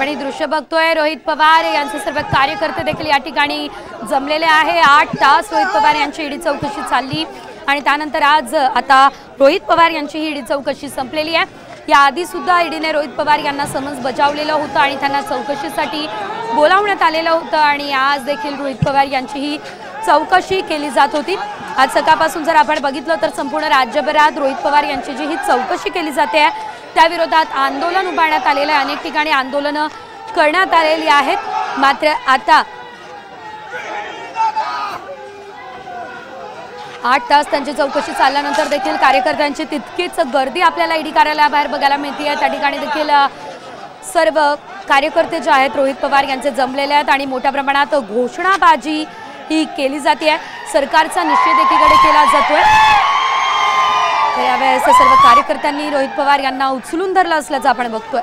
आपण ही दृश्य बघतोय, रोहित पवार यांचे सर्व कार्यकर्ते देखील या ठिकाणी जमलेले आहे। 8 तास रोहित पवार यांची ईडी चौकशी चालली आणि त्यानंतर आज आता रोहित पवार यांची ईडी चौकशी संपलेली आहे। या आधी सुद्धा ईडीने रोहित पवार यांना समन्स बजावलेलं होतं आणि त्यांना चौकशीसाठी बोलावण्यात आलेलं होतं आणि आज देखील रोहित पवार यांची ही चौकशी केली जात होती। आज सकाळपासून जर आपण बघितलं तर संपूर्ण राज्यभरात रोहित पवार यांची जी ही चौकशी केली जाते आहे त्या विरोधात आंदोलन उभारण्यात आलेलं आहे। अनेक ठिकाणी आंदोलनं करण्यात आलेली आहेत। मात्र आता 8 तास त्यांची चौकशी चालल्यानंतर देखील कार्यकर्त्यांची तितकीच गर्दी आपल्याला ईडी कार्यालयाबाहेर बघायला मिळते आहे। त्या ठिकाणी देखील सर्व कार्यकर्ते जे आहेत रोहित पवार यांचे जमलेले आहेत आणि मोठ्या प्रमाणात घोषणाबाजी ही केली जाते आहे। सरकारचा निषेध एकीकडे केला जातोय। यावेळेस सर्व कार्यकर्त्यांनी रोहित पवार यांना उचलून धरलं असल्याचं आपण बघतोय।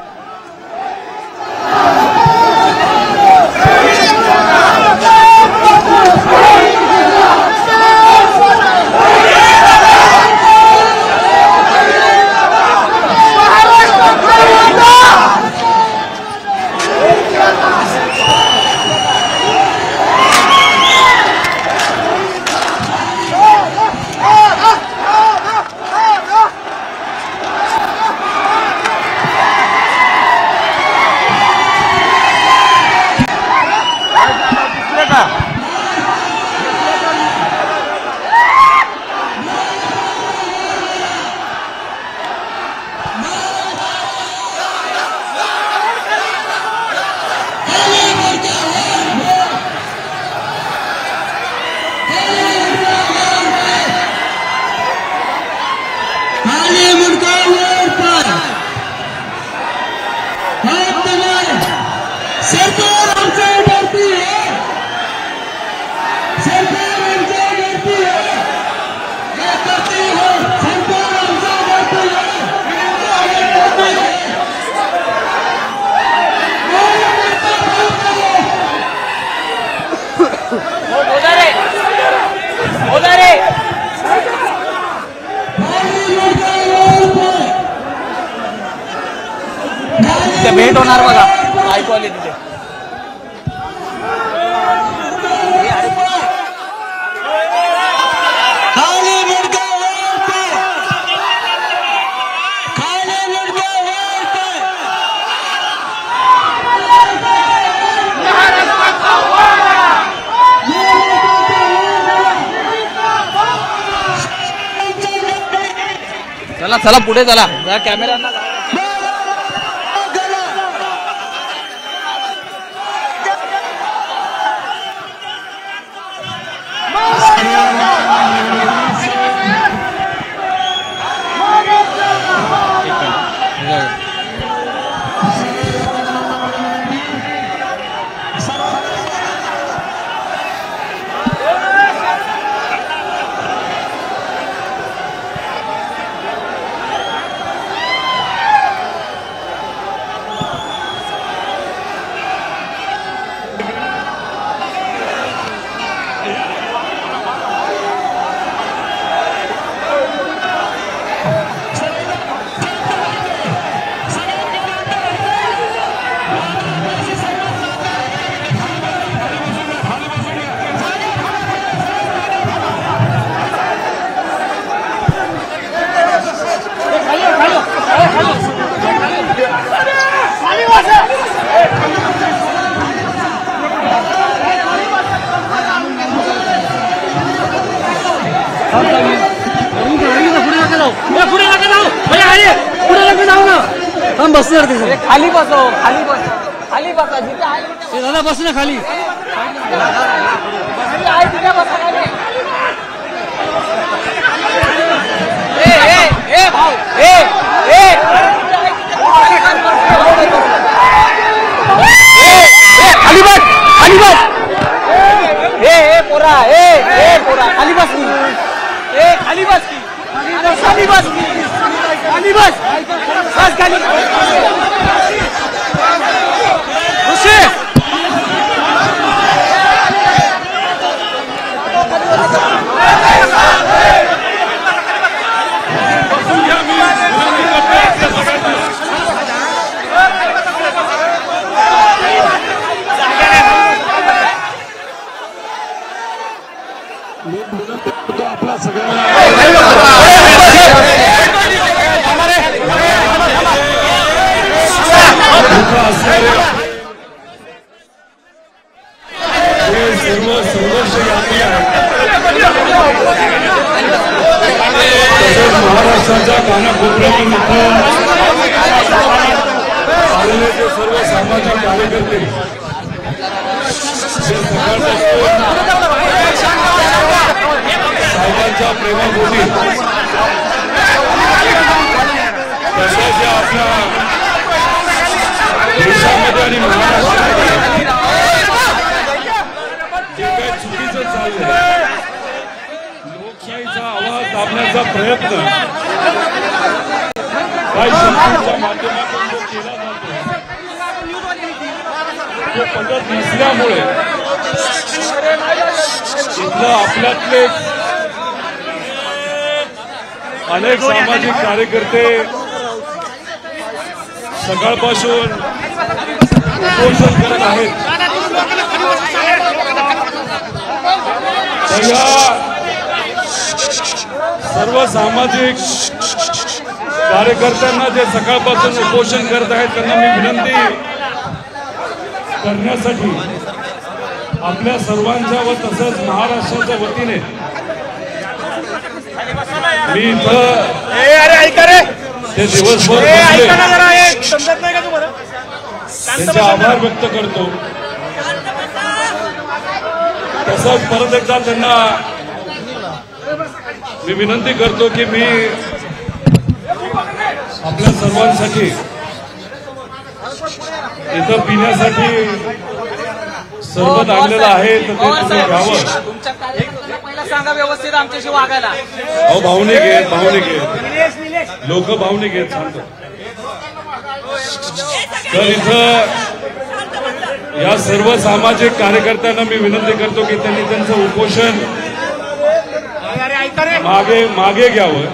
भेट होणार बघा, ऐकू आले तिथे। चला चला पुढे चला, कॅमेरा खाली बसो, खाली बस, खाली बसा जिथे दादा बस ना खाली भाऊ खाली बस, खाली बस, पोरा पोरा खाली बस की, खाली बस की, खाली बस की, खाली बस बस खाली सर्व संघर्ष यात्री आहेत महाराष्ट्राच्या कानाकोपऱ्यातून आलेले जे सर्व सामाजिक कार्यकर्ते साहेबांच्या प्रेमापोटी तशाच्या आपल्या देशामध्ये आणि महाराष्ट्रामध्ये जे काही चुकीचं चाललंय लोकशाहीचा आवाज दाबण्याचा प्रयत्न काही शक्तींच्या माध्यमातून जो केला जातो तो पद्धत नसल्यामुळे इथलं आपल्यातले अनेक सामाजिक कार्यकर्ते सकाळपासून उपोषण करत आहेत। या सर्व सामाजिक कार्यकर्त्यांना जे सकाळपासून उपोषण करत आहेत त्यांना मी विनंती करण्यासाठी आपल्या सर्वांच्या व तसंच महाराष्ट्राच्या वतीने मी इथं ते दिवसभर त्यांचे आभार व्यक्त करतो। तसंच परत एकदा त्यांना मी विनंती करतो की मी आपल्या सर्वांसाठी इथं पिण्यासाठी सरबत आणलेलं आहे तर ते तुम्ही घ्यावं। सांगा व्यवस्थित आमच्याशी वागायला। अहो भावनिक आहेत लोक भावनिक आहेत सांगतो। तर इथं या सर्व सामाजिक कार्यकर्त्यांना मी विनंती करतो की त्यांनी त्यांचं उपोषण मागे घ्यावं।